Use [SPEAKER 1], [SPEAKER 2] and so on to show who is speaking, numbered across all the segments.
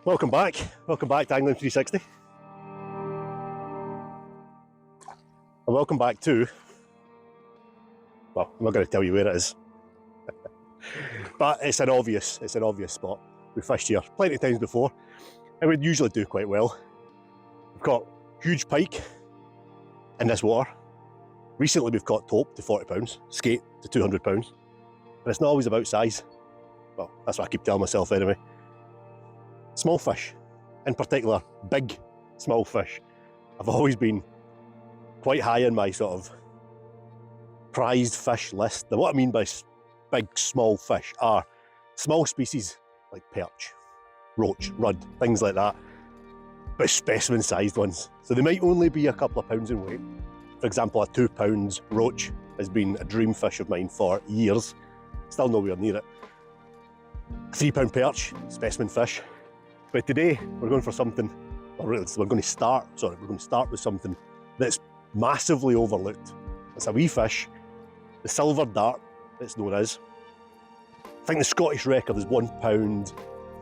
[SPEAKER 1] Welcome back to Angling 360. And welcome back to, well, I'm not going to tell you where it is, but it's an obvious spot. We've fished here plenty of times before, and we'd usually do quite well. We've caught huge pike in this water. Recently we've caught taupe to 40 pounds, skate to 200 pounds, but it's not always about size. Well, that's what I keep telling myself anyway. Small fish, in particular, big small fish, have always been quite high in my sort of prized fish list. Now, what I mean by big small fish are small species like perch, roach, rudd, things like that, but specimen sized ones. So they might only be a couple of pounds in weight. For example, a 2 pounds roach has been a dream fish of mine for years, still nowhere near it. A 3 pound perch, specimen fish. But today we're going for something, or really we're going to start with something that's massively overlooked. It's a wee fish, the silver dart, it's known as. I think the Scottish record is 1 pound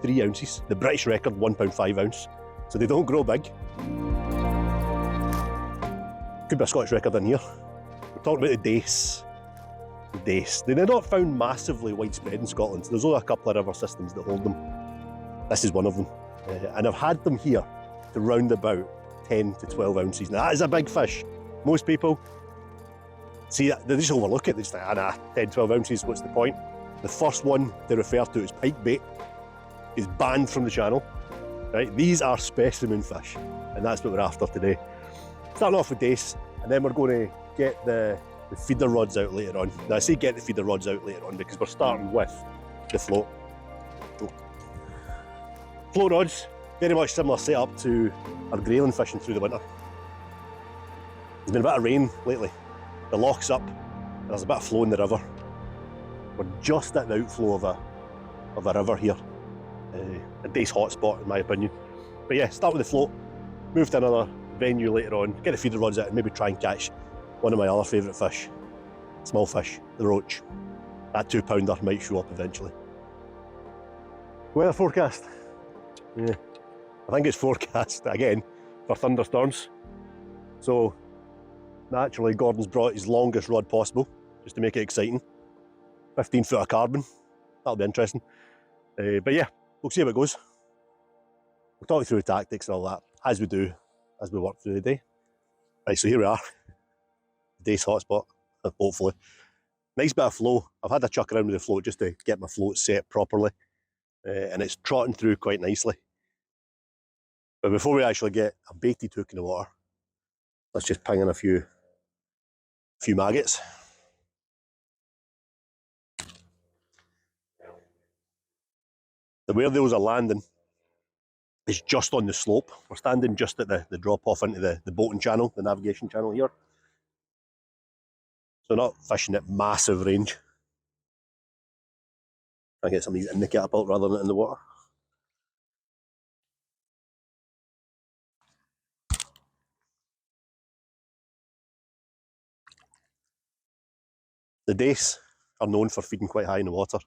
[SPEAKER 1] 3 ounces. The British record, 1 pound 5 ounce. So they don't grow big. Could be a Scottish record in here. We're talking about the Dace. The Dace. They're not found massively widespread in Scotland. There's only a couple of river systems that hold them. This is one of them. And I've had them here to round about 10 to 12 ounces. Now that is a big fish. Most people see that, they just overlook it. They just think, ah nah, 10, 12 ounces, what's the point? The first one they refer to as pike bait is banned from the channel. Right? These are specimen fish, and that's what we're after today. Starting off with Dace, and then we're going to get the feeder rods out later on. Now I say get the feeder rods out later on because we're starting with the float. Float rods, very much similar setup to our grayling fishing through the winter. There's been a bit of rain lately. The loch's up, and there's a bit of flow in the river. We're just at the outflow of a river here. A Dace hotspot in my opinion. But yeah, start with the float, move to another venue later on, get the feeder rods out and maybe try and catch one of my other favourite fish. Small fish, the roach. That 2 pounder might show up eventually. Weather forecast. Yeah, I think it's forecast again for thunderstorms. So naturally Gordon's brought his longest rod possible just to make it exciting. 15 foot of carbon, that'll be interesting. But yeah, we'll see how it goes. We'll talk you through the tactics and all that as we do, as we work through the day. Right, so here we are, Dace hotspot, hopefully. Nice bit of flow. I've had a chuck around with the float just to get my float set properly. And it's trotting through quite nicely. But before we actually get a baited hook in the water, let's just ping in a few maggots. Where those are landing is just on the slope. We're standing just at the drop off into the boating channel, the navigation channel here. So not fishing at massive range. Try and get some of these in the catapult rather than in the water. The Dace are known for feeding quite high in the water.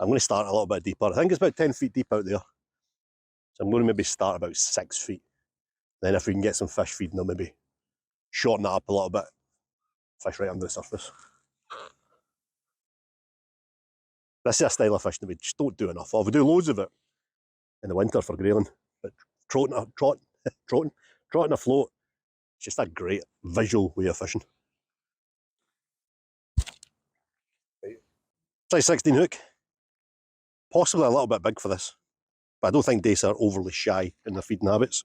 [SPEAKER 1] I'm going to start a little bit deeper. I think it's about 10 feet deep out there. So I'm going to maybe start about 6 feet. Then if we can get some fish feeding, I'll maybe shorten that up a little bit. Fish right under the surface. This is a style of fishing that we just don't do enough of. We do loads of it in the winter for grayling, but trotting a float, it's just a great visual way of fishing. Size 16 hook, possibly a little bit big for this, but I don't think Dace are overly shy in their feeding habits.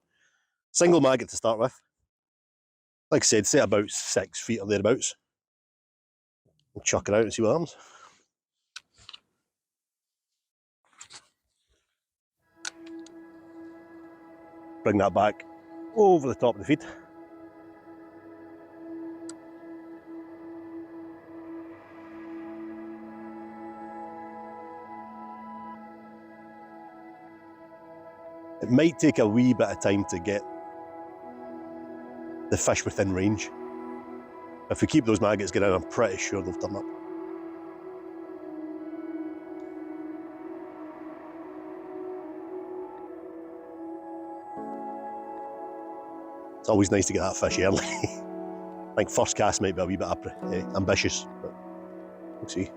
[SPEAKER 1] Single maggot to start with. Like I said, set about 6 feet or thereabouts. We'll chuck it out and see what happens. Bring that back over the top of the feed. It might take a wee bit of time to get the fish within range. If we keep those maggots going in, I'm pretty sure they'll turn up. It's always nice to get that fish early. I think first cast might be a wee bit ambitious, but we'll see.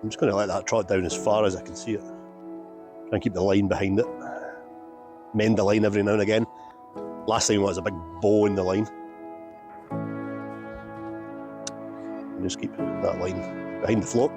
[SPEAKER 1] I'm just going to let that trot down as far as I can see it. Try and keep the line behind it. Mend the line every now and again. Last time was a big bow in the line. And just keep that line behind the float.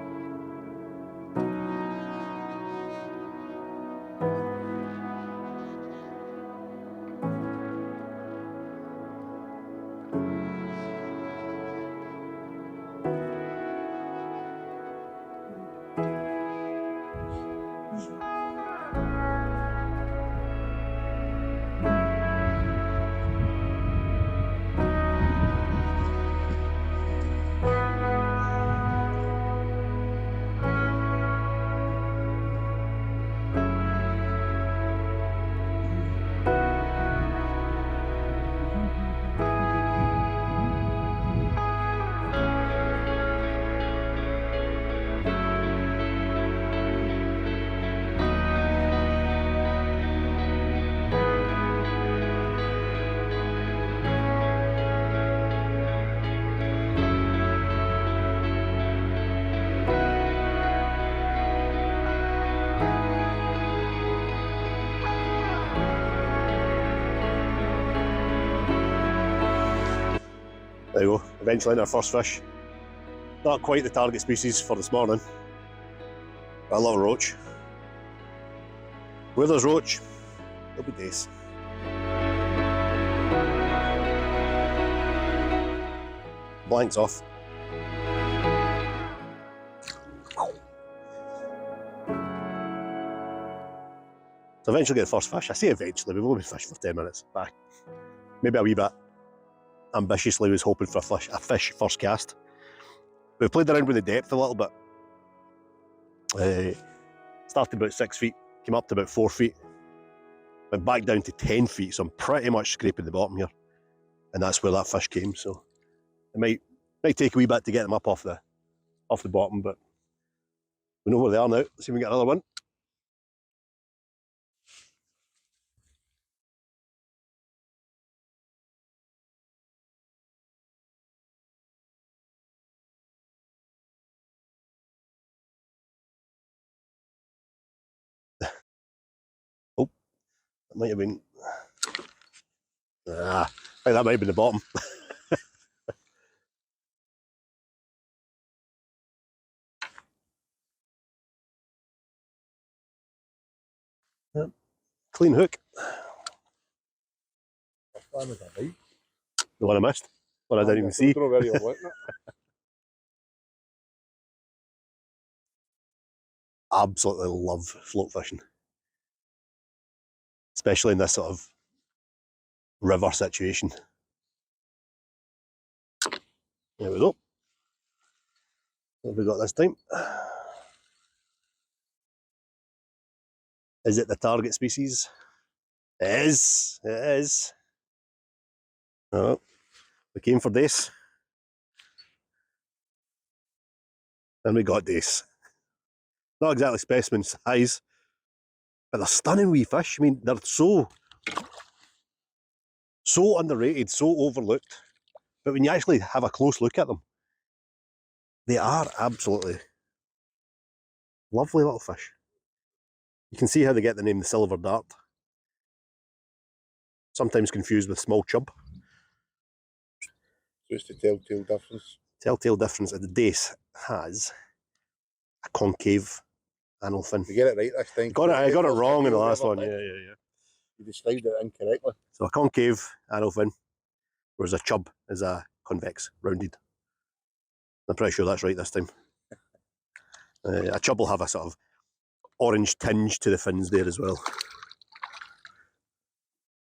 [SPEAKER 1] There we go, eventually in our first fish. Not quite the target species for this morning, but a little roach. Where there's roach, there'll be dace. Blanks off. So eventually get the first fish. I say eventually, we've only been fishing for 10 minutes. But maybe a wee bit ambitiously was hoping for a fish first cast. We've played around with the depth a little bit. Started about 6 feet, came up to about 4 feet, went back down to 10 feet, so I'm pretty much scraping the bottom here. And that's where that fish came, so it might take a wee bit to get them up off the bottom, but we know where they are now. Let's see if we can get another one. Oh, that might have been... I think that might have been the bottom. Yep. Clean hook. The one I missed. One I didn't even see. Absolutely love float fishing. Especially in this sort of river situation. There we go. What have we got this time? Is it the target species? It is. It is. Oh, we came for Dace. And we got Dace. Not exactly specimen size, but they're stunning wee fish. I mean, they're so underrated, so overlooked. But when you actually have a close look at them, they are absolutely lovely little fish. You can see how they get the name the silver dart. Sometimes confused with small chub.
[SPEAKER 2] Just the telltale difference.
[SPEAKER 1] Telltale difference is the Dace has a concave anal fin.
[SPEAKER 2] You get it right this time.
[SPEAKER 1] I got it wrong in the last one. Yeah.
[SPEAKER 2] You described it incorrectly.
[SPEAKER 1] So a concave anal fin, whereas a chub is a convex, rounded. I'm pretty sure that's right this time. A chub will have a sort of orange tinge to the fins there as well.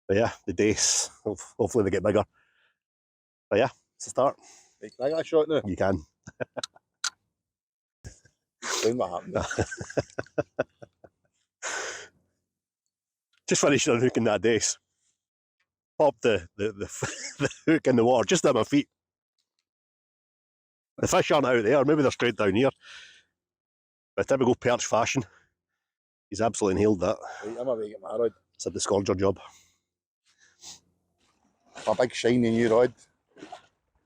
[SPEAKER 1] But yeah, the Dace, hopefully they get bigger. But yeah, it's a start.
[SPEAKER 2] Can I get a shot now?
[SPEAKER 1] You can.
[SPEAKER 2] explain what happened there.
[SPEAKER 1] Just finished unhooking that Dace. Popped the the hook in the water just at my feet. The fish aren't out there, maybe they're straight down here. But typical perch fashion, he's absolutely nailed that.
[SPEAKER 2] Right, I'm away to get my rod.
[SPEAKER 1] It's a disgorger job.
[SPEAKER 2] My big shiny new rod.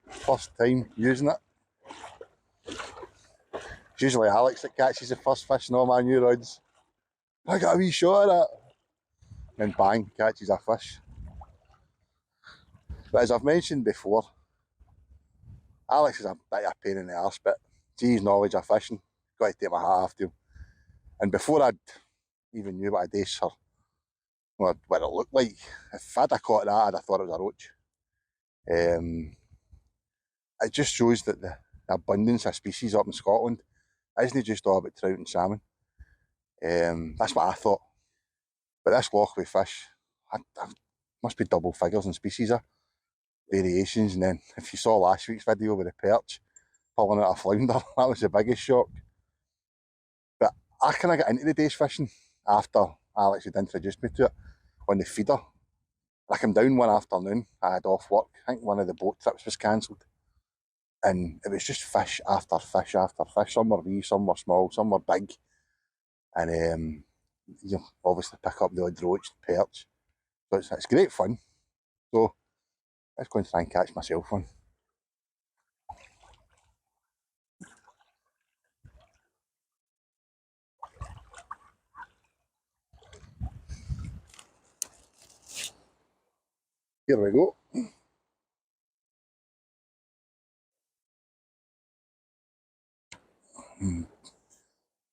[SPEAKER 2] First time using it. It's usually Alex that catches the first fish in all my new rods. I got a wee shot at it. And bang, catches a fish. But as I've mentioned before, Alex is a bit of a pain in the arse, but his knowledge of fishing, got to take my hat off to him. And before I'd even knew what a Dace or what it looked like, if I'd have caught that, I'd have thought it was a roach. It just shows that the abundance of species up in Scotland isn't just all about trout and salmon. That's what I thought. But this loch with fish, I must be double figures in species of variations. And then if you saw last week's video with the perch pulling out a flounder, that was the biggest shock. But I kind of got into the Dace fishing after Alex had introduced me to it on the feeder. I came down one afternoon, I had off work, I think one of the boat trips was cancelled. And it was just fish after fish after fish. Some were wee, some were small, some were big. And you obviously pick up the odd roach, perch. So it's great fun. So let's go and try and catch myself one. Here we go.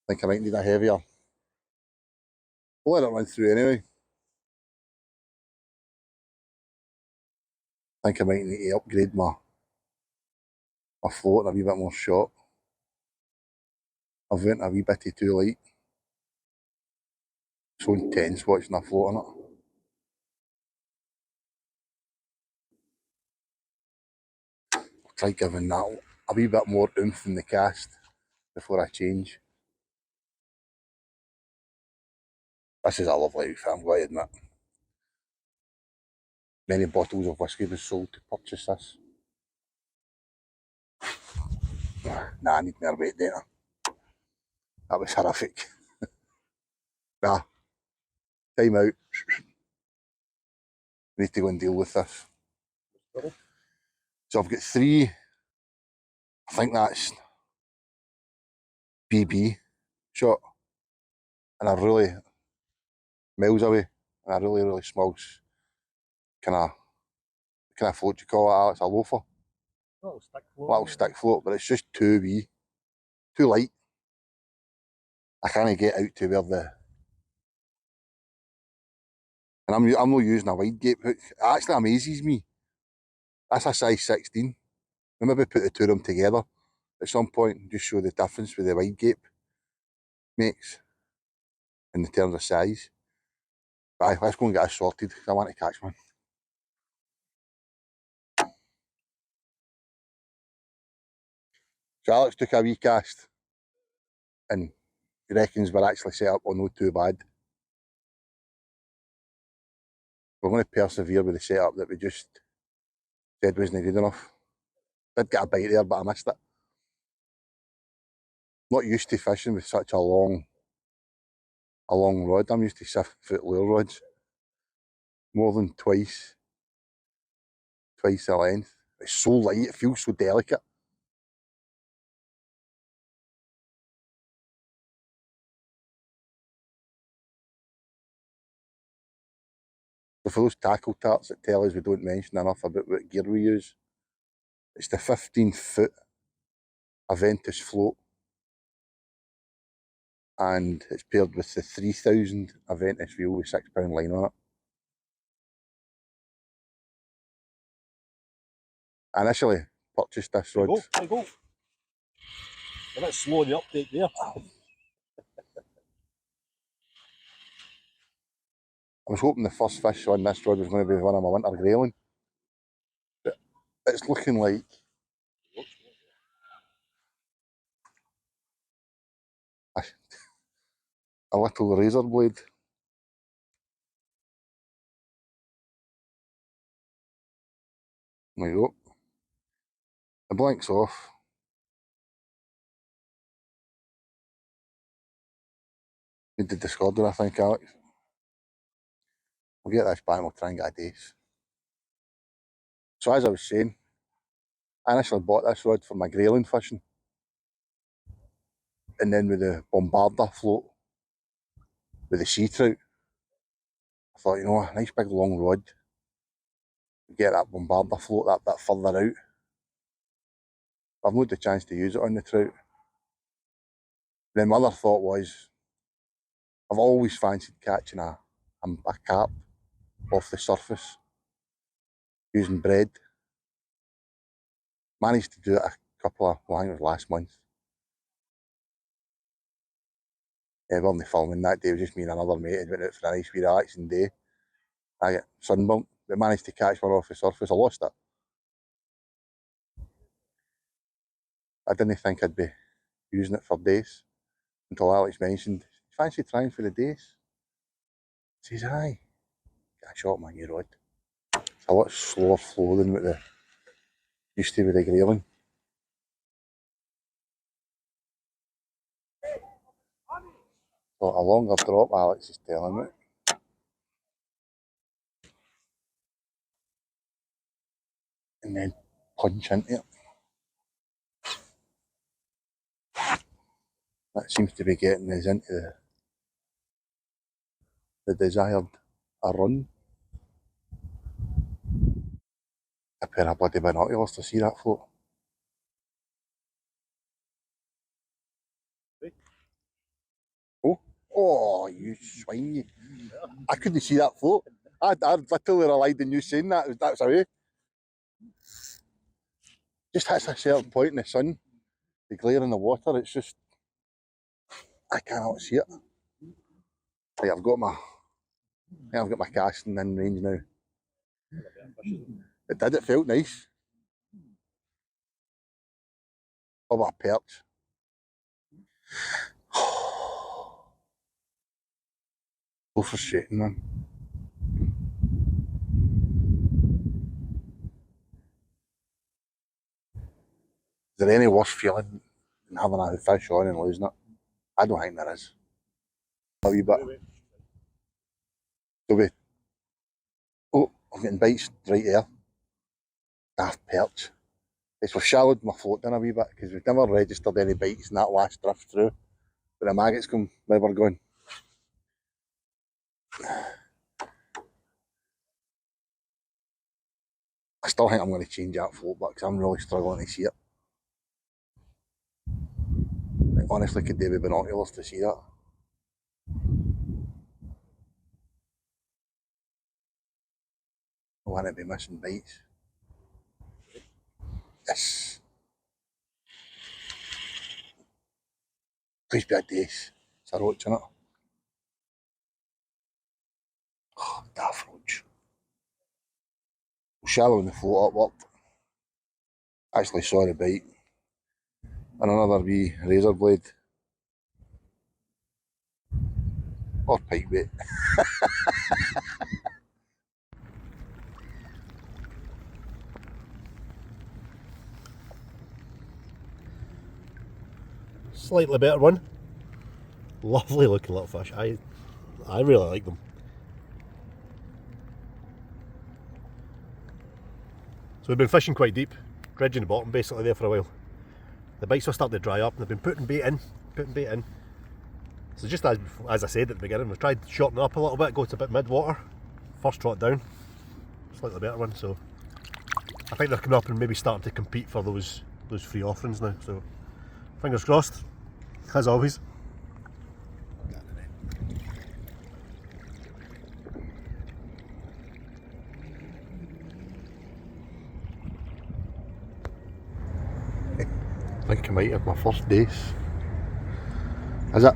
[SPEAKER 2] Think I might need a heavier. We'll let it run through anyway. Think I might need to upgrade my float and a wee bit more shot. I've went a wee bit too light. So intense watching a float on it. I'll try giving that a wee bit more oomph in the cast before I change. This is a lovely outfit, I'm going to admit. Many bottles of whiskey was sold to purchase this. Nah, I need more weight there. That was horrific. Nah, time out. Need to go and deal with this. So I've got 3, I think that's BB shot, and a really miles away, and a really small kind of float you call it, Alex? A loafer.
[SPEAKER 1] Little stick float.
[SPEAKER 2] Little stick float, but it's just too wee, too light. I can't get out to where the, and I'm not using a wide gape hook. It actually amazes me. That's a size 16. I maybe put the two of them together at some point and just show the difference with the wide gape makes in terms of size. But aye, let's go and get this sorted because I want to catch one. So Alex took a wee cast and he reckons we're actually set up on no too bad. We're going to persevere with the setup that we just said wasn't good enough. Did get a bite there, but I missed it. Not used to fishing with such a long rod. I'm used to 7-foot lure rods. More than twice the length. It's so light, it feels so delicate. So for those tackle tarts that tell us we don't mention enough about what gear we use, it's the 15-foot Aventus float, and it's paired with the 3000 Aventus reel with 6-pound line on it. I initially purchased this rod.
[SPEAKER 1] There you go. A bit slow in the uptake there.
[SPEAKER 2] I was hoping the first fish on this rod was going to be one of my winter grayling. But it's looking like a little razor blade. There you go. The blank's off. Need the discorder, I think, Alex. We'll get this back and we'll try and get a Dace. So as I was saying, I initially bought this rod for my grayling fishing. And then with the bombarder float, with the sea trout, I thought, you know, a nice big long rod. Get that bombarder float that bit further out. I've not had the chance to use it on the trout. Then my other thought was, I've always fancied catching a carp off the surface using bread. Managed to do it a couple of, well, I think it was last month. We weren't filming that day, it was just me and another mate who went out for a nice wee relaxing day. I get sunburnt, but managed to catch one off the surface. I lost it. I didn't think I'd be using it for Dace until Alex mentioned, fancy trying for the Dace? I says, aye, get a shot, man, you rod. It's a lot slower flow than what the used to with the grayling. So a longer drop, Alex is telling me. And then punch into it. That seems to be getting us into the desired run. A pair of bloody binoculars to see that float. Oh, you swine, you. I couldn't see that float. I literally relied on you saying that. That's away. Just hits a certain point in the sun, the glare in the water, it's just, I cannot see it. Right, I've got my casting in range now. It felt nice. Oh, a perch. So frustrating, man. Is there any worse feeling than having a fish on and losing it? I don't think there is. A wee bit. Do we? Oh, I'm getting bites right there. Daft perch. It's we've shallowed my float down a wee bit because we've never registered any bites in that last drift through. But the maggots come never going. I still think I'm going to change that float back because I'm really struggling to see it. I honestly could do with binoculars to see that. I want to be missing bites. Yes. Please be a Dace. It's a roach, innit? Oh, daft roach. Shallowing the float upward. Actually saw the bite. And another wee razor blade. Or pike bait.
[SPEAKER 1] Slightly better one. Lovely looking little fish. I really like them. So we've been fishing quite deep, dredging the bottom basically there for a while. The bites were starting to dry up and they've been putting bait in. So just as I said at the beginning, we've tried shortening up a little bit, go to a bit mid-water. First trot down, slightly better one, so I think they're coming up and maybe starting to compete for those free offerings now, so fingers crossed, as always. I think I might have my first Dace. Is it?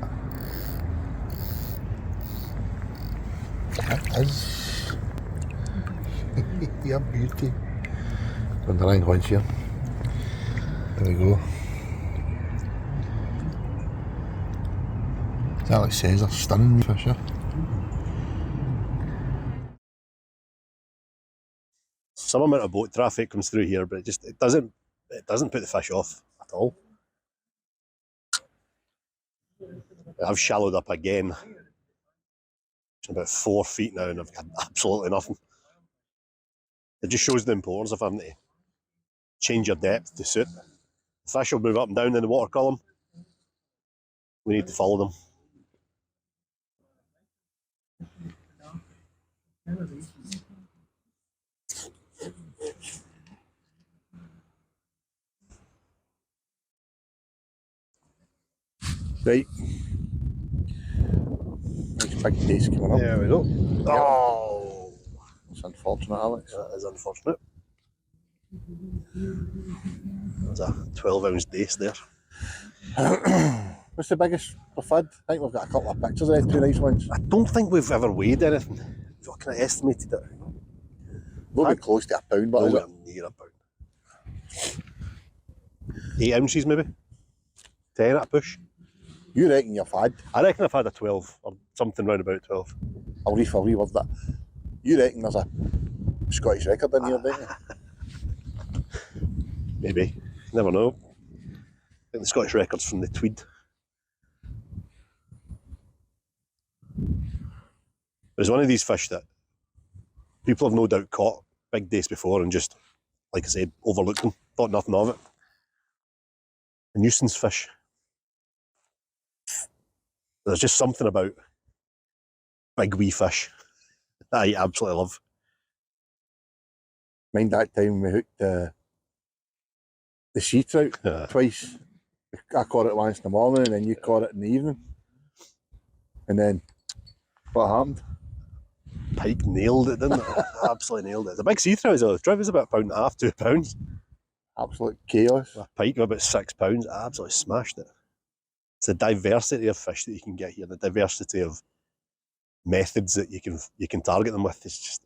[SPEAKER 1] It is. Yeah, beauty. On the line once here. There we go.
[SPEAKER 2] That like says they're stunning fish, yeah.
[SPEAKER 1] Some amount of boat traffic comes through here, but it doesn't put the fish off at all. I've shallowed up again. It's about 4 feet now, and I've got absolutely nothing. It just shows the importance of having to change your depth to suit. The fish will move up and down in the water column. We need to follow them.
[SPEAKER 2] Right. Nice big dace coming up.
[SPEAKER 1] There we go. Oh!
[SPEAKER 2] It's unfortunate, Alex.
[SPEAKER 1] That is unfortunate. There's a 12-ounce dace there.
[SPEAKER 2] What's the biggest we've had? I think we've got a couple of pictures of 2 nice ones.
[SPEAKER 1] I don't think we've ever weighed anything. We've kind of estimated it.
[SPEAKER 2] We'll be close to a pound, but is it?
[SPEAKER 1] Nowhere near a pound. 8 ounces maybe? 10 at a push?
[SPEAKER 2] You reckon you've had?
[SPEAKER 1] I reckon I've had a 12 or something round about 12.
[SPEAKER 2] I'll reword that. You reckon there's a Scottish record in here, don't you?
[SPEAKER 1] Maybe. Never know. I think the Scottish record's from the Tweed. There's one of these fish that people have no doubt caught big dace before and just, like I said, overlooked them, thought nothing of it. A nuisance fish. There's just something about big wee fish that I absolutely love.
[SPEAKER 2] Mind that time we hooked the sea trout twice. I caught it once in the morning and then you caught it in the evening. And then what happened?
[SPEAKER 1] Pike nailed it, didn't it? Absolutely nailed it. It's a big sea trout as well. The trout was about £1.5, £2.
[SPEAKER 2] Absolute chaos.
[SPEAKER 1] A pike of about £6, I absolutely smashed it. It's the diversity of fish that you can get here, the diversity of methods that you can target them with. It's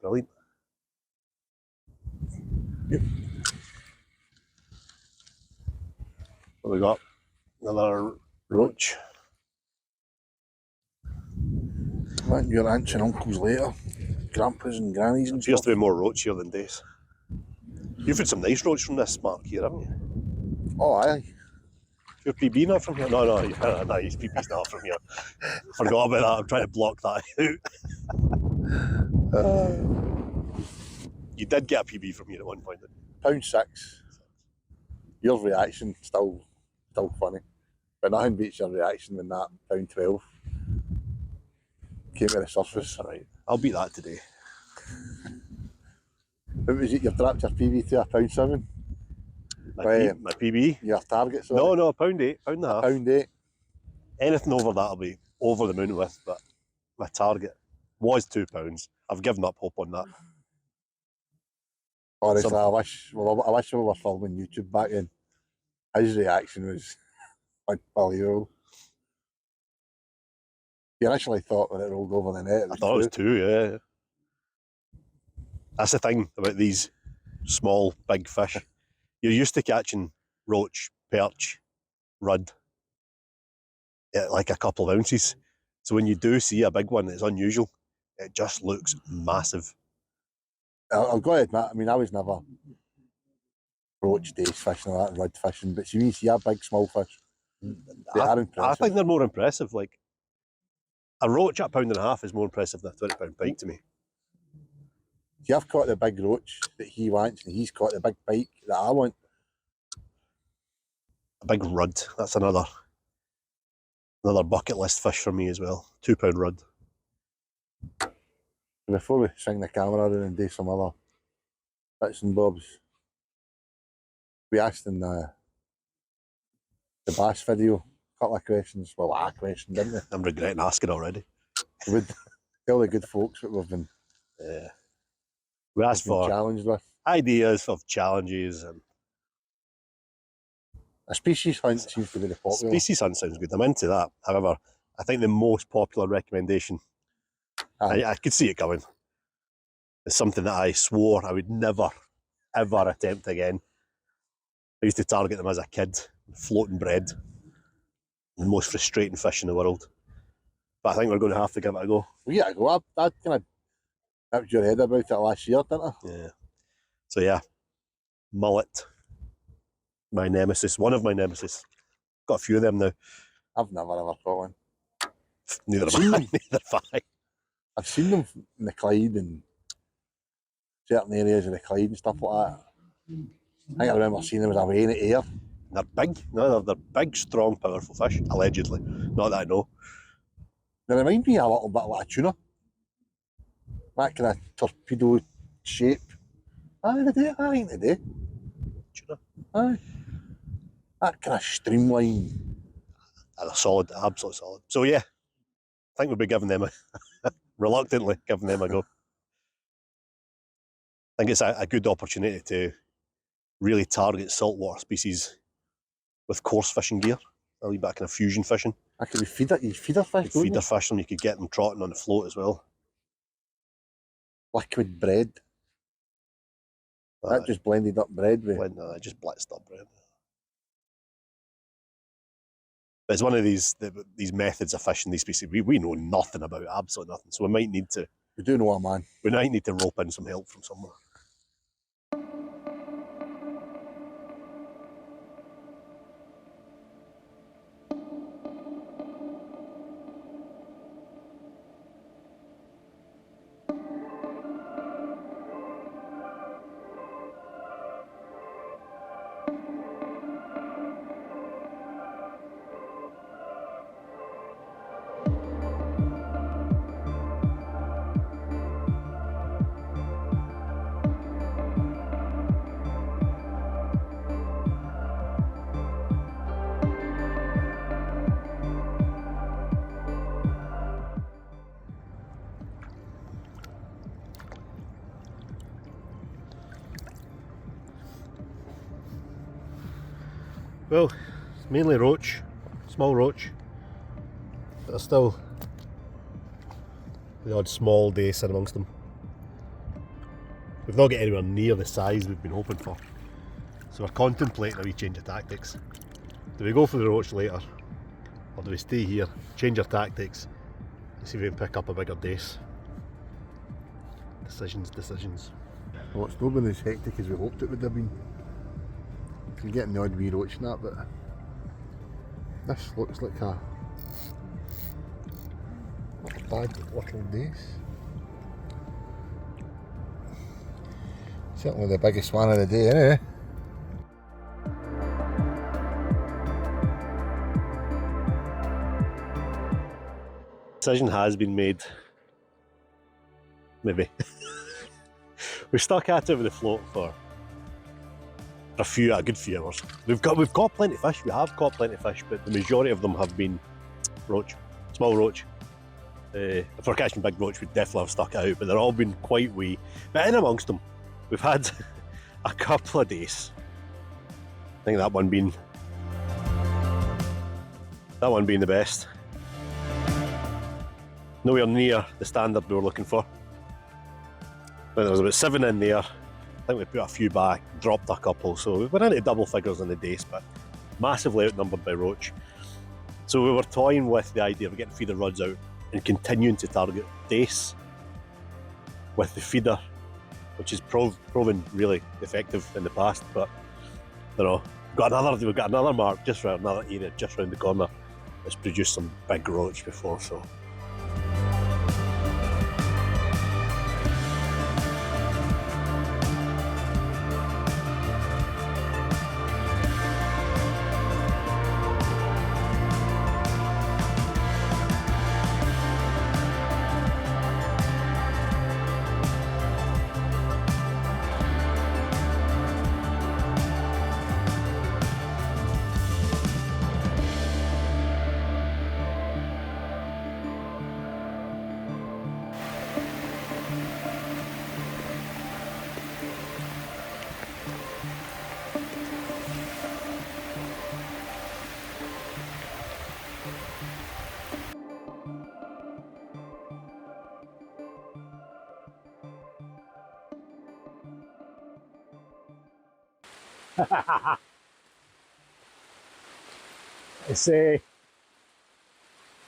[SPEAKER 1] brilliant. Yep. What we got? Another roach.
[SPEAKER 2] Want your aunts and uncles later, grandpas and grannies and
[SPEAKER 1] Appears
[SPEAKER 2] stuff.
[SPEAKER 1] to be more roach here than dace. You've had some nice roach from this mark here, haven't you?
[SPEAKER 2] Oh, aye.
[SPEAKER 1] Your PB not from here? No, his PB's not from here. Forgot about that. I'm trying to block that out. You did get a PB from here at one point, didn't you?
[SPEAKER 2] £1.6. Your reaction still funny, but nothing beats your reaction when that £1.12 came to the surface.
[SPEAKER 1] All right, I'll beat that today.
[SPEAKER 2] What was it? You've dropped your PB to £1.7.
[SPEAKER 1] My PB?
[SPEAKER 2] Your target, sorry.
[SPEAKER 1] No, £1.8, £1.5.
[SPEAKER 2] £1.8.
[SPEAKER 1] Anything over that I'll be over the moon with, but my target was £2. I've given up hope on that.
[SPEAKER 2] Honestly, I wish we were filming YouTube back then. His reaction was unbelievable. You initially thought when it rolled over the net,
[SPEAKER 1] I thought it was 2, yeah. That's the thing about these small, big fish. You're used to catching roach, perch, rudd at like a couple of ounces. So when you do see a big one, it's unusual. It just looks massive.
[SPEAKER 2] I've got to admit, I mean, I was never roach, dace fishing or that, rudd fishing, but when you see a big, small fish, they are impressive.
[SPEAKER 1] I think they're more impressive. Like, a roach at £1.5 is more impressive than a £20 pike to me.
[SPEAKER 2] See, I've caught the big roach that he wants, and he's caught the big pike that I want.
[SPEAKER 1] A big rudd, that's another bucket list fish for me as well. £2 rudd.
[SPEAKER 2] Before we swing the camera around and do some other bits and bobs, we asked in the bass video a couple of questions. Well, a question, didn't we?
[SPEAKER 1] I'm regretting asking already.
[SPEAKER 2] We would tell the good folks what we've been,
[SPEAKER 1] we asked for
[SPEAKER 2] challenged with.
[SPEAKER 1] Ideas of challenges and
[SPEAKER 2] a species hunt seems to be the popular.
[SPEAKER 1] Species hunt sounds good. I'm into that. However, I think the most popular recommendation, I could see it coming, is something that I swore I would never, ever attempt again. I used to target them as a kid, floating bread, the most frustrating fish in the world. But I think we're going to have to give it a go.
[SPEAKER 2] We gotta go. I kind of tipped your head about it last year, didn't I?
[SPEAKER 1] Yeah. So yeah, mullet, my nemesis, one of my nemesis. Got a few of them now.
[SPEAKER 2] I've never ever caught one.
[SPEAKER 1] Neither
[SPEAKER 2] I've
[SPEAKER 1] have
[SPEAKER 2] seen
[SPEAKER 1] I.
[SPEAKER 2] them.
[SPEAKER 1] Neither have I.
[SPEAKER 2] I've seen them in the Clyde and certain areas of the Clyde and stuff like that. I think I remember seeing them as away in the air.
[SPEAKER 1] They're big. No, they're big, strong, powerful fish. Allegedly, not that I know.
[SPEAKER 2] They remind me a little bit like a tuna. That kind of torpedo shape. Aye, they do. I think they do.
[SPEAKER 1] Tuna.
[SPEAKER 2] Aye. That kind of streamline.
[SPEAKER 1] They're solid, absolutely solid. So yeah, I think we'll be giving them reluctantly giving them a go. I think it's a good opportunity to really target saltwater species with coarse fishing gear. A wee bit of kind of fusion fishing.
[SPEAKER 2] That could be feeder fish, don't
[SPEAKER 1] Feeder
[SPEAKER 2] you?
[SPEAKER 1] fish them, you could get them trotting on the float as well.
[SPEAKER 2] Liquid bread. That just blended up bread with.
[SPEAKER 1] Just blitzed up bread. But it's one of these methods of fishing these species we know nothing about, absolutely nothing. So we might need to.
[SPEAKER 2] We do know a man.
[SPEAKER 1] We might need to rope in some help from somewhere. Well, it's mainly roach, small roach, but there's still the odd small dace in amongst them. We've not got anywhere near the size we've been hoping for, so we're contemplating a wee change of tactics. Do we go for the roach later, or do we stay here, change our tactics, and see if we can pick up a bigger dace? Decisions.
[SPEAKER 2] Well, it's not been as hectic as we hoped it would have been. You can get the odd wee roach in that, but this looks like a not a bad little dace. Certainly the biggest one of the day, anyway.
[SPEAKER 1] Decision has been made. Maybe. We stuck at it with the float for a good few hours. We've caught plenty of fish. We have caught plenty of fish, but the majority of them have been roach, small roach. If we're catching big roach, we'd definitely have stuck it out, but they're all been quite wee. But in amongst them, we've had a couple of days. I think that one being the best. Nowhere near the standard we were looking for. But there was about 7 in there. I think we put a few back, dropped a couple, so we went into double figures in the dace, but massively outnumbered by roach. So we were toying with the idea of getting feeder rods out and continuing to target dace with the feeder, which has proven really effective in the past. But you know, we've got another mark just around another area, just round the corner, that's produced some big roach before. So.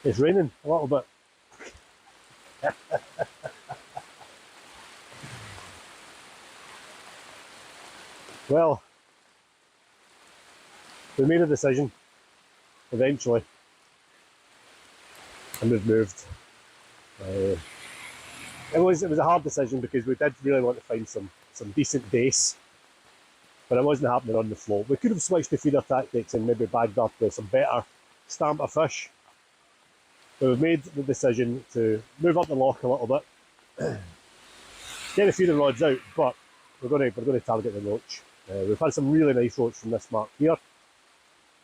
[SPEAKER 1] It's raining a little bit. Well, we made a decision eventually, and we've moved. It was a hard decision because we did really want to find some decent Dace, but it wasn't happening on the float. We could have switched to feeder tactics and maybe bagged up with some better stamp of fish. But we've made the decision to move up the loch a little bit, get the feeder rods out, but we're going to target the roach. We've had some really nice roach from this mark here,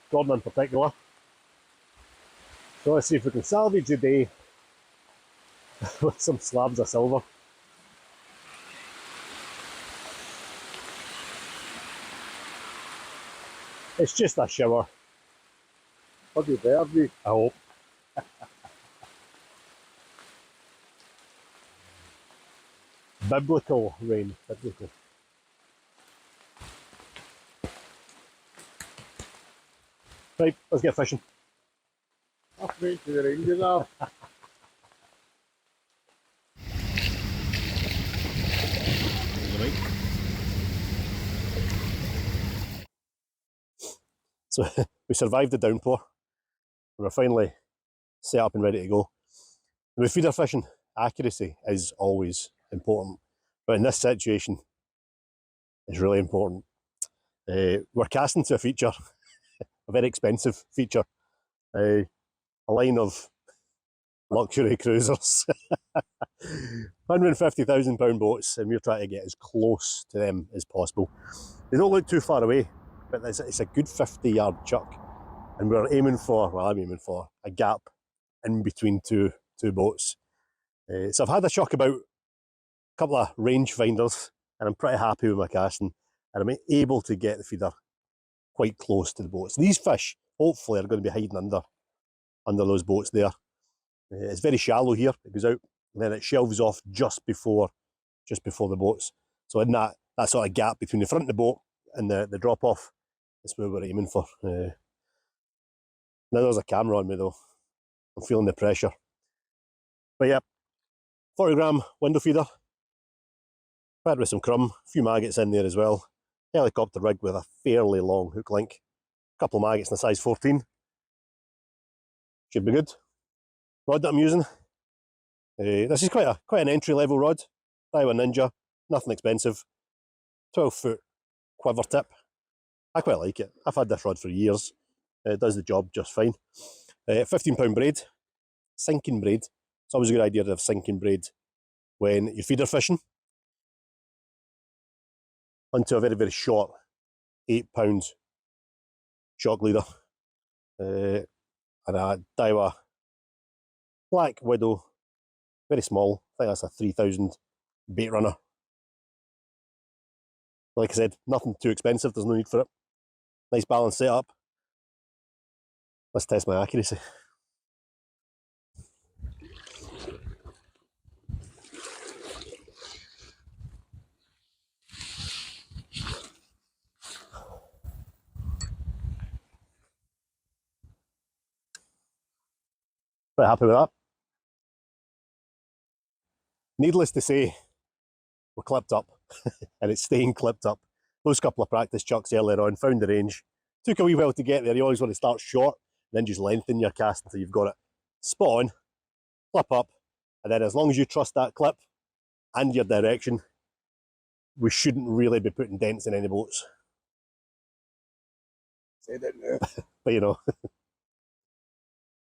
[SPEAKER 1] Gordon in particular. So let's see if we can salvage the day with some slabs of silver. It's just a shower.
[SPEAKER 2] What do you better be?
[SPEAKER 1] I hope. Biblical rain, biblical. Right, let's get fishing.
[SPEAKER 2] Off mate to the ranger now.
[SPEAKER 1] So we survived the downpour. We're finally set up and ready to go. With feeder fishing, accuracy is always important, but in this situation, it's really important. We're casting to a feature, a very expensive feature, a line of luxury cruisers, £150,000 boats, and we're trying to get as close to them as possible. They don't look too far away, but it's a good 50-yard chuck, and we're aiming for, well, I'm aiming for a gap in between two boats. So I've had a chuck about a couple of range finders, and I'm pretty happy with my casting, and I'm able to get the feeder quite close to the boats. These fish, hopefully, are going to be hiding under those boats there. It's very shallow here. It goes out, and then it shelves off just before the boats. So in that sort of gap between the front of the boat and the drop off, is where we're aiming for. Now there's a camera on me though. I'm feeling the pressure. But yeah, 40 gram window feeder. Paired with some crumb, a few maggots in there as well. Helicopter rig with a fairly long hook link. A couple of maggots in a size 14. Should be good. Rod that I'm using. This is quite an entry level rod. Daiwa Ninja, nothing expensive. 12-foot quiver tip. I quite like it. I've had this rod for years. It does the job just fine. 15-pound braid, sinking braid. It's always a good idea to have sinking braid when you're feeder fishing. Onto a very, very short 8-pound shock leader. And a Daiwa Black Widow, very small. I think that's a 3000 bait runner. Like I said, nothing too expensive, there's no need for it. Nice balanced setup. Let's test my accuracy. Quite happy with that. Needless to say, we're clipped up, and it's staying clipped up. Those couple of practice chucks earlier on, found the range. Took a wee while to get there. You always want to start short, then just lengthen your cast until you've got it spot on, clip up, and then as long as you trust that clip and your direction, we shouldn't really be putting dents in any boats.
[SPEAKER 2] Said it now.
[SPEAKER 1] But you know.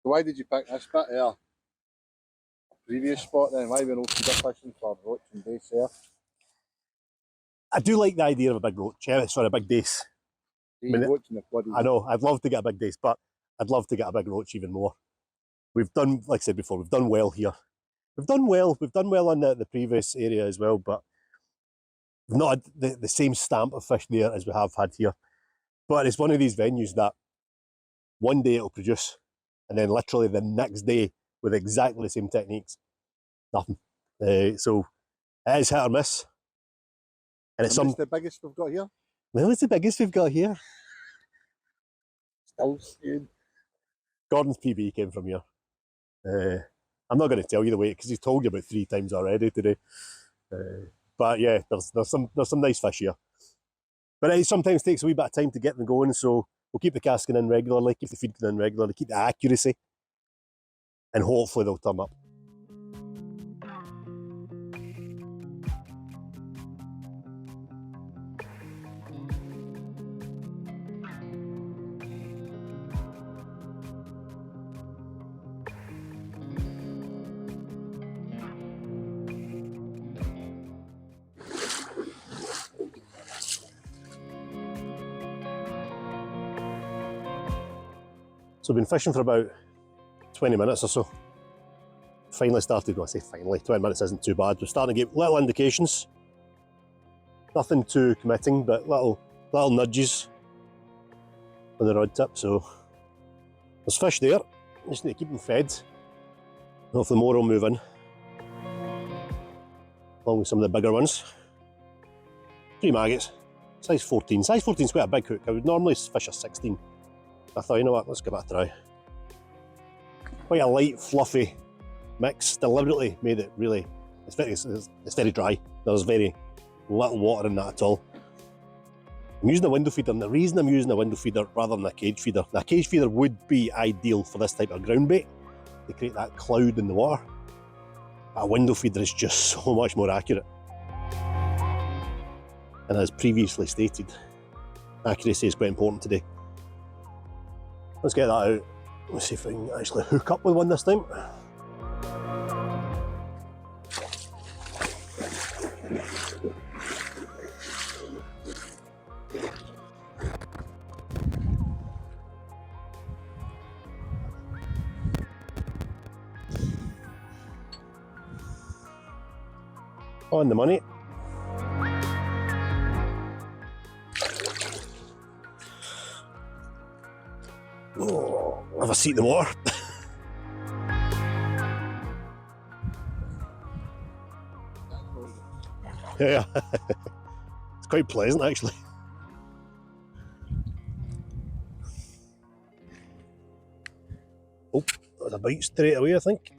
[SPEAKER 2] So why did you pick this bit here? Previous spot then? Why were we feeder fishing for Roach and Dace there?
[SPEAKER 1] I do like the idea of a big roach. Sorry, a big dace.
[SPEAKER 2] Roach and the bloody...
[SPEAKER 1] I know, I'd love to get a big dace, but I'd love to get a big roach even more. We've done, like I said before, we've done well here. We've done well on the previous area as well, but we've not had the same stamp of fish there as we have had here. But it's one of these venues that one day it'll produce, and then literally the next day, with exactly the same techniques, nothing. So it is hit or miss. And it's
[SPEAKER 2] the biggest we've got here?
[SPEAKER 1] Well, it's the biggest we've got here.
[SPEAKER 2] Still staying.
[SPEAKER 1] Gordon's PB came from here. I'm not going to tell you the weight because he's told you about 3 times already today. But yeah, there's some nice fish here. But it sometimes takes a wee bit of time to get them going, so we'll keep the casting in regularly, keep the feed in regularly, keep the accuracy, and hopefully they'll turn up. So I've been fishing for about 20 minutes or so. Finally started, well I say finally, 20 minutes isn't too bad. We're starting to get little indications. Nothing too committing, but little nudges on the rod tip. So there's fish there, just need to keep them fed. Hopefully more will move in, along with some of the bigger ones. 3 maggots, size 14. Size 14 is quite a big hook. I would normally fish a 16. I thought, you know what, let's give it a try. Quite a light, fluffy mix. Deliberately made it really, it's very dry. There's very little water in that at all. I'm using a window feeder, and the reason I'm using a window feeder rather than a cage feeder, a cage feeder would be ideal for this type of ground bait to create that cloud in the water. But a window feeder is just so much more accurate. And as previously stated, accuracy is quite important today. Let's get that out. Let's see if I can actually hook up with one this time. On the money. Oh, have a seat in the water. Yeah, it's quite pleasant actually. Oh, there's a bite straight away, I think.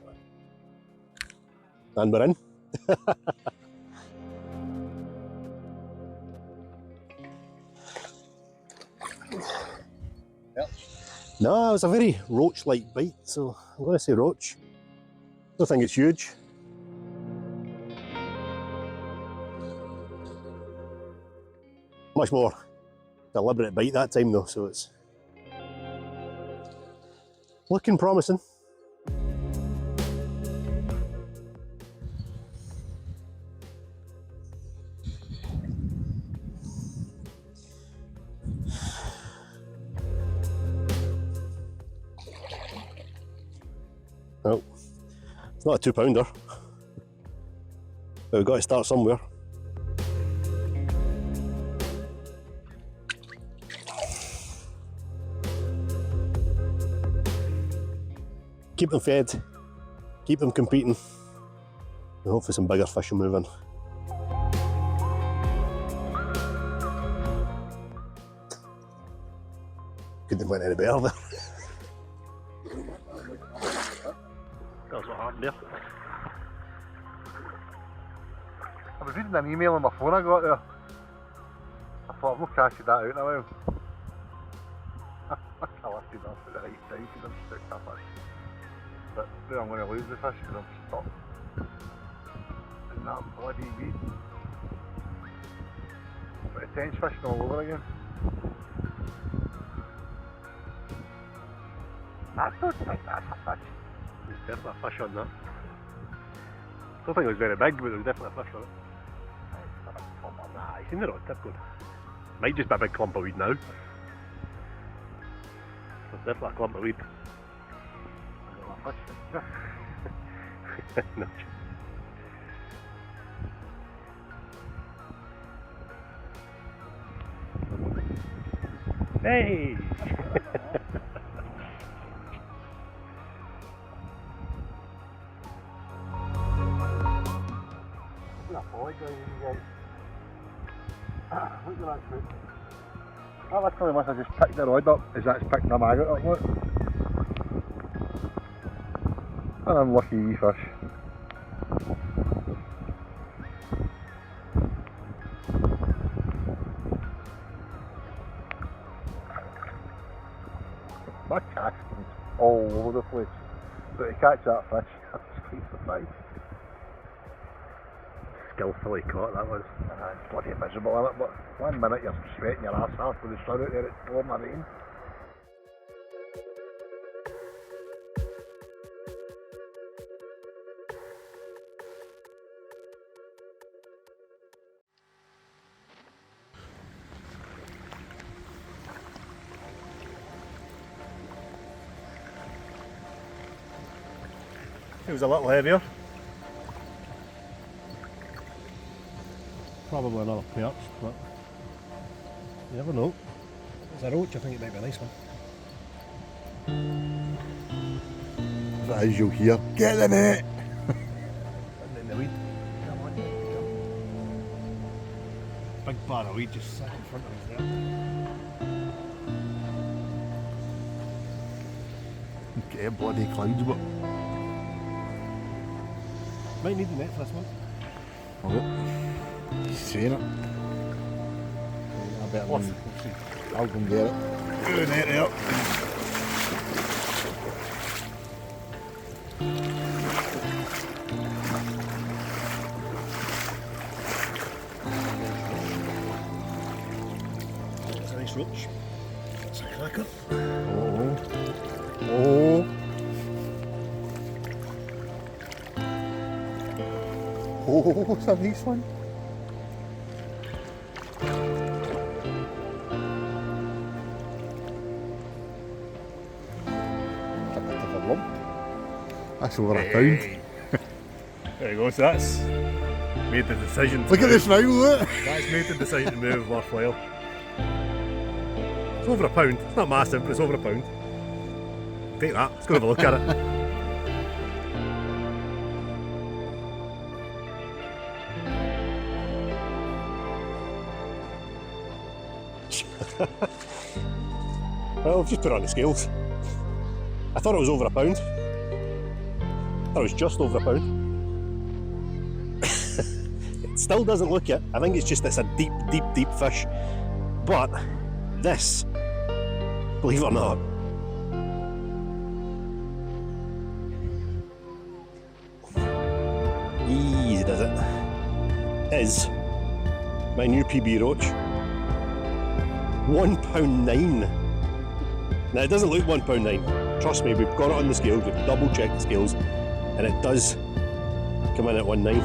[SPEAKER 1] And we're in. No, it was a very roach-like bite, so I'm going to say roach. Don't think it's huge. Much more deliberate bite that time though, so it's looking promising. No, it's not a 2-pounder, but we've got to start somewhere. Keep them fed, keep them competing, and hopefully some bigger fish will move in. Couldn't have went any better there. That's what happened there.
[SPEAKER 2] I was reading an email on my phone I got there. I thought, I've not casted that out in a while. I lifted off at the right time because I'm stuck that fish. But now I'm going to lose the fish because I'm stuck in that bloody weed. But the tench fishing all over again. I don't think that's a fish.
[SPEAKER 1] There's definitely a fish on that. I don't think it was very big, but there was definitely a fish on it. Nah, he's in the rod tip going. Might just be a big clump of weed now. There's definitely a clump of weed.
[SPEAKER 2] A fish.
[SPEAKER 1] No. Hey!
[SPEAKER 2] Look at that foot. That literally must have just picked the rod up as that's picking a maggot up, look. An unlucky wee fish. My casting's all over the place. But to catch that fish, I was quite surprised.
[SPEAKER 1] Skillfully caught, that was.
[SPEAKER 2] It's bloody miserable in it, but 1 minute you're sweating your ass off with the sun out there, it's pouring my rain.
[SPEAKER 1] It was a little heavier. Probably another perch, but you never know. It's a roach, I think it might be a nice one.
[SPEAKER 2] If it is, you'll hear, get the net!
[SPEAKER 1] And then the weed. Come on, come. Big bar of weed just sat in front of us there.
[SPEAKER 2] Get bloody clouds, but
[SPEAKER 1] Might need the net for this one.
[SPEAKER 2] oh, he's saying it. I better
[SPEAKER 1] We'll
[SPEAKER 2] than,
[SPEAKER 1] see.
[SPEAKER 2] I'll go and get it. Get the net there.
[SPEAKER 1] It's a nice roach. It's a cracker.
[SPEAKER 2] Oh, oh. Oh, it's a nice one. It's a bit of a lump. That's over a pound.
[SPEAKER 1] There you go, so that's made the decision.
[SPEAKER 2] Look at the smile, look.
[SPEAKER 1] That's made the decision to move worthwhile. It's over a pound. It's not massive, but it's over a pound. Take that. Let's go have a look at it. Well, I've just put it on the scales. I thought it was over a pound. I thought it was just over a pound. It still doesn't look it. I think it's just it's a deep, deep, deep fish. But this, believe it or not, easy does it, is my new PB Roach. £1.9. Now it doesn't look £1.9. Trust me, we've got it on the scales, we've double checked the scales, and it does come in at 1.9.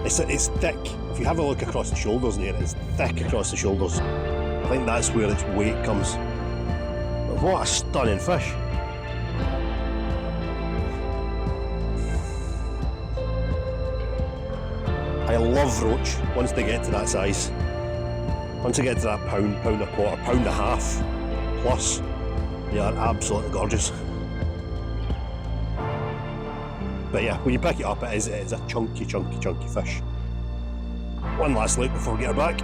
[SPEAKER 1] It's thick. If you have a look across the shoulders there, it's thick across the shoulders. I think that's where its weight comes. But what a stunning fish. I love roach once they get to that size. Once they get to that pound, pound a quarter, pound a half plus, they are absolutely gorgeous. But yeah, when you pick it up, it is a chunky, chunky, chunky fish. One last look before we get her back.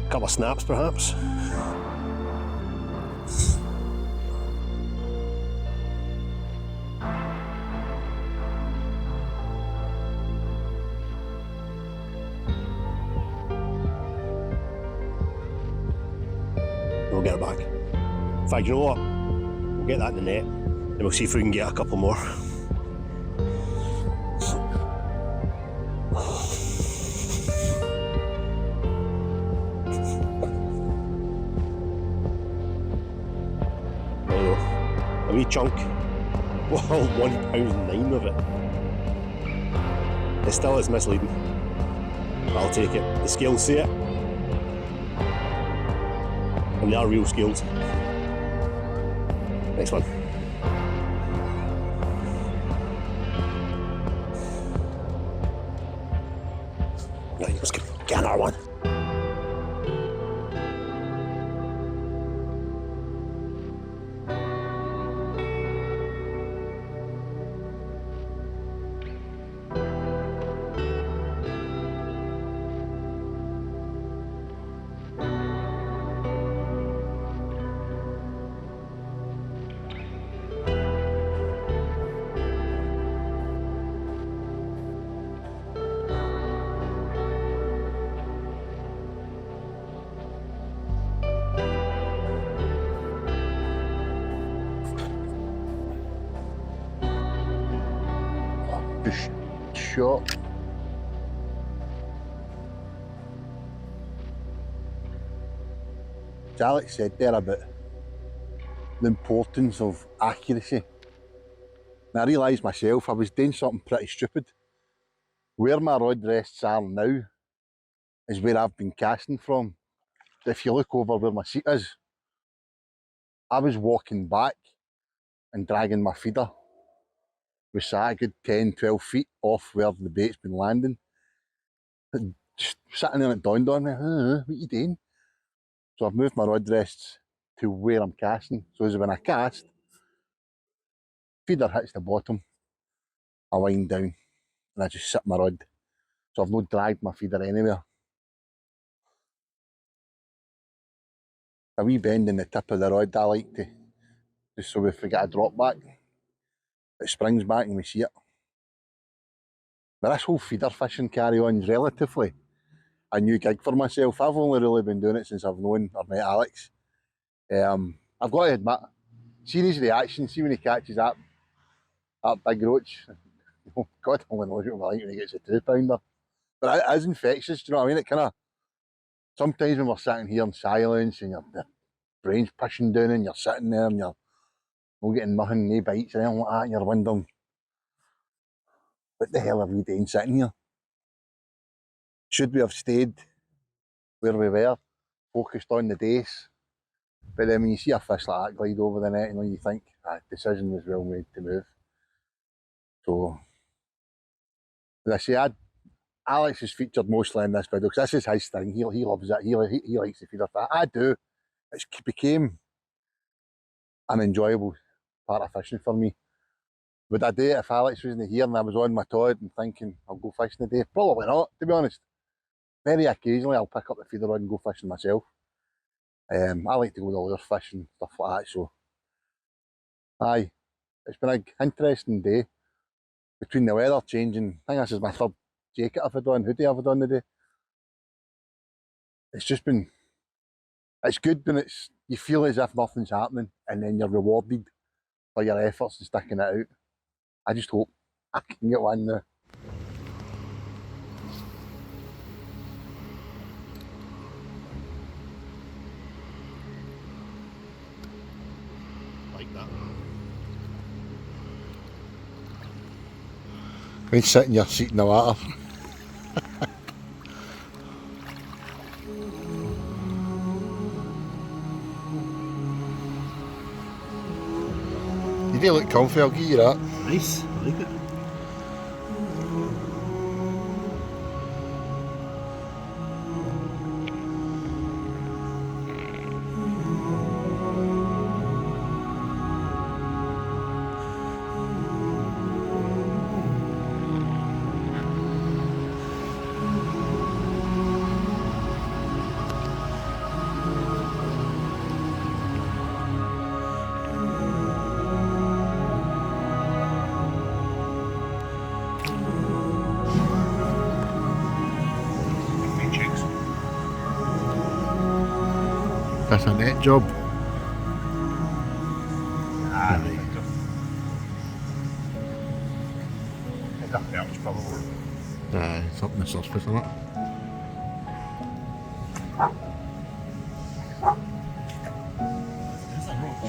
[SPEAKER 1] A couple of snaps perhaps. We'll get her back. In fact, you know what? We'll get that in the net and we'll see if we can get a couple more. There you go. A wee chunk. Well, £1.9 of it. It still is misleading. I'll take it. The scales say it. And they are real scales. Next one. Right, let's get another one.
[SPEAKER 2] just shot. As Alex said there about the importance of accuracy. And I realised myself I was doing something pretty stupid. Where my rod rests are now is where I've been casting from. If you look over where my seat is, I was walking back and dragging my feeder. We sat a good 10, 12 feet off where the bait's been landing. Just sitting there and it dawned on me, what are you doing? So I've moved my rod rests to where I'm casting. So as when I cast, feeder hits the bottom, I wind down and I just sit my rod. So I've not dragged my feeder anywhere. A wee bend in the tip of the rod I like to, just so if we get a drop back, it springs back and we see it. But this whole feeder fishing carry on is relatively a new gig for myself. I've only really been doing it since I've known or met Alex. I've got to admit, seeing his reaction, see when he catches that big roach, God only knows what it'll be like when he gets a 2-pounder. But it is infectious, do you know what I mean? It kind of, sometimes when we're sitting here in silence and your brain's pushing down and you're sitting there and you're not getting nothing, no bites or anything like that, and you're wondering, what the hell are we doing sitting here? Should we have stayed where we were, focused on the Dace? But then when you see a fish like that glide over the net, you think that decision was well made to move. So, as I say, Alex is featured mostly in this video because this is his thing. He loves it. He likes the feeder fish. I do. It became an enjoyable part of fishing for me. Would I do it if Alex wasn't here and I was on my Todd and thinking I'll go fishing today? Probably not, to be honest. Very occasionally I'll pick up the feeder rod and go fishing myself. I like to go to lure fishing, stuff like that, so aye, it's been an interesting day. Between the weather changing, I think this is my third jacket I've had on, hoodie I've had on today. It's just been, it's good when you feel as if nothing's happening and then you're rewarded for your efforts and sticking it out. I just hope I can get one now.
[SPEAKER 1] Like that.
[SPEAKER 2] When you sit in your seat in the water. You do look comfy, I'll give you that.
[SPEAKER 1] Nice, I like it.
[SPEAKER 2] That's a net job.
[SPEAKER 1] Ah, right. I think that perch probably.
[SPEAKER 2] Aye, it's up in the surface, isn't it?
[SPEAKER 1] There's a roach.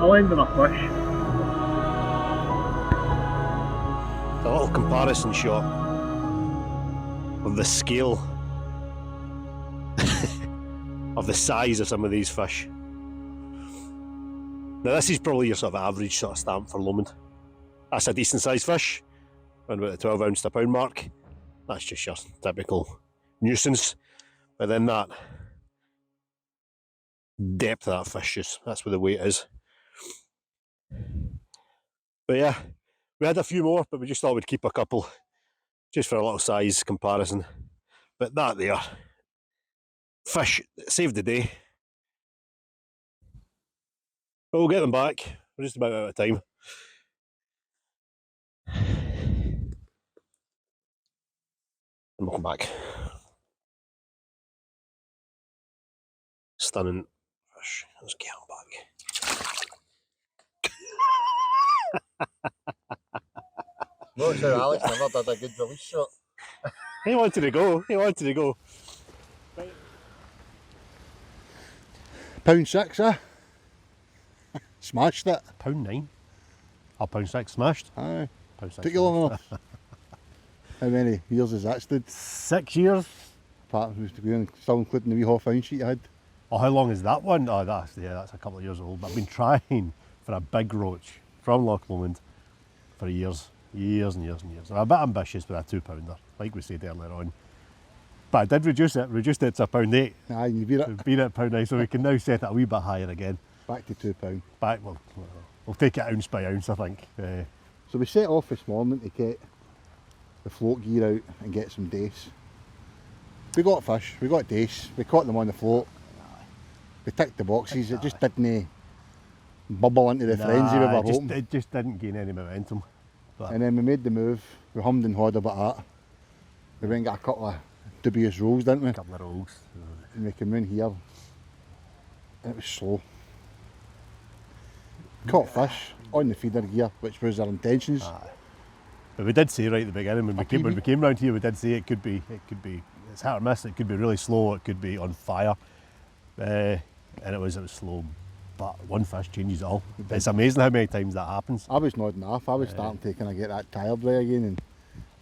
[SPEAKER 1] I'll end on a fish. It's a little comparison shot of the scale of the size of some of these fish. Now this is probably your sort of average sort of stamp for Lomond. That's a decent sized fish, around about the 12 ounce to pound mark. That's just your typical nuisance. But then that depth of that fish, just that's where the weight is. But yeah, we had a few more, but we just thought we'd keep a couple just for a little size comparison. But that there, fish saved the day. But we'll get them back. We're just about out of time. And we'll come back. Stunning fish. Let's get them back.
[SPEAKER 2] Notice how Alex never did a good release shot.
[SPEAKER 1] He wanted to go. He wanted to go.
[SPEAKER 2] £6, eh? Smashed it.
[SPEAKER 1] £9. Oh, £6 smashed.
[SPEAKER 2] Aye.
[SPEAKER 1] £6
[SPEAKER 2] Took you long enough. How many years has that stood?
[SPEAKER 1] 6 years.
[SPEAKER 2] Apart from still including the wee half-ounce sheet you had.
[SPEAKER 1] Oh, how long is that one? Oh, that's a couple of years old. But I've been trying for a big roach from Loch Lomond for years and years and years. I'm a bit ambitious with a £2-pounder, like we said earlier on. But I did reduced it to £1.8.
[SPEAKER 2] Aye, you beat it.
[SPEAKER 1] We've been at £1.9, so we can now set it a wee bit higher again.
[SPEAKER 2] Back to £2.
[SPEAKER 1] We'll take it ounce by ounce, I think.
[SPEAKER 2] So we set off this morning to get the float gear out and get some dace. We got fish, we got dace, we caught them on the float. We ticked the boxes, it just didn't bubble into the frenzy we were hoping.
[SPEAKER 1] It just didn't gain any momentum. But
[SPEAKER 2] And then we made the move, we hummed and hawed about that. We went and got a couple of dubious rolls, didn't we?
[SPEAKER 1] a couple of rolls.
[SPEAKER 2] And we came in here, and it was slow. Caught fish on the feeder gear, which was our intentions.
[SPEAKER 1] But we did say right at the beginning when we came round here, we did say it could be it's hit or miss. It could be really slow. It could be on fire, and it was slow. But one fish changes it all. It's amazing how many times that happens.
[SPEAKER 2] I was nodding off. I was starting to kind of get that tired way again, and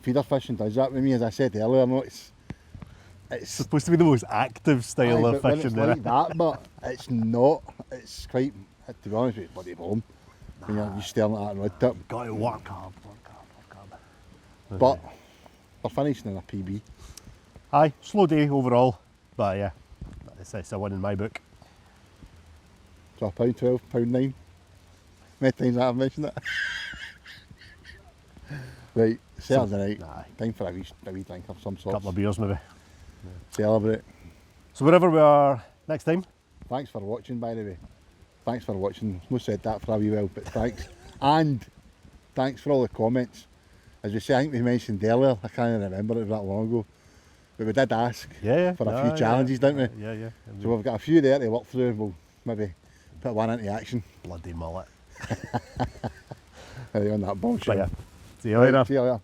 [SPEAKER 2] feeder fishing does that with me. As I said earlier, no, it's
[SPEAKER 1] supposed to be the most active style of fishing.
[SPEAKER 2] It's like that, but it's not. It's quite, to be honest with you, bloody boring. When you're just staring at that rod tip.
[SPEAKER 1] Got to work hard.
[SPEAKER 2] But we're finishing in a PB.
[SPEAKER 1] Aye, slow day overall, but yeah, it's a win in my book.
[SPEAKER 2] So £12, £9. Many times I've mentioned it. Right, Saturday night. Time for a wee drink of some sort.
[SPEAKER 1] Couple of beers maybe.
[SPEAKER 2] Celebrate.
[SPEAKER 1] So wherever we are next time.
[SPEAKER 2] Thanks for watching, by the way. Thanks for watching. I've not said that for a wee while, but thanks. And thanks for all the comments. As we say, I think we mentioned earlier, I can't remember, it was that long ago. But we did ask for a few challenges, didn't we?
[SPEAKER 1] Yeah.
[SPEAKER 2] So we've got a few there to work through. We'll maybe put one into action.
[SPEAKER 1] Bloody mullet.
[SPEAKER 2] On that bullshit.
[SPEAKER 1] Yeah. See you later.
[SPEAKER 2] See you later.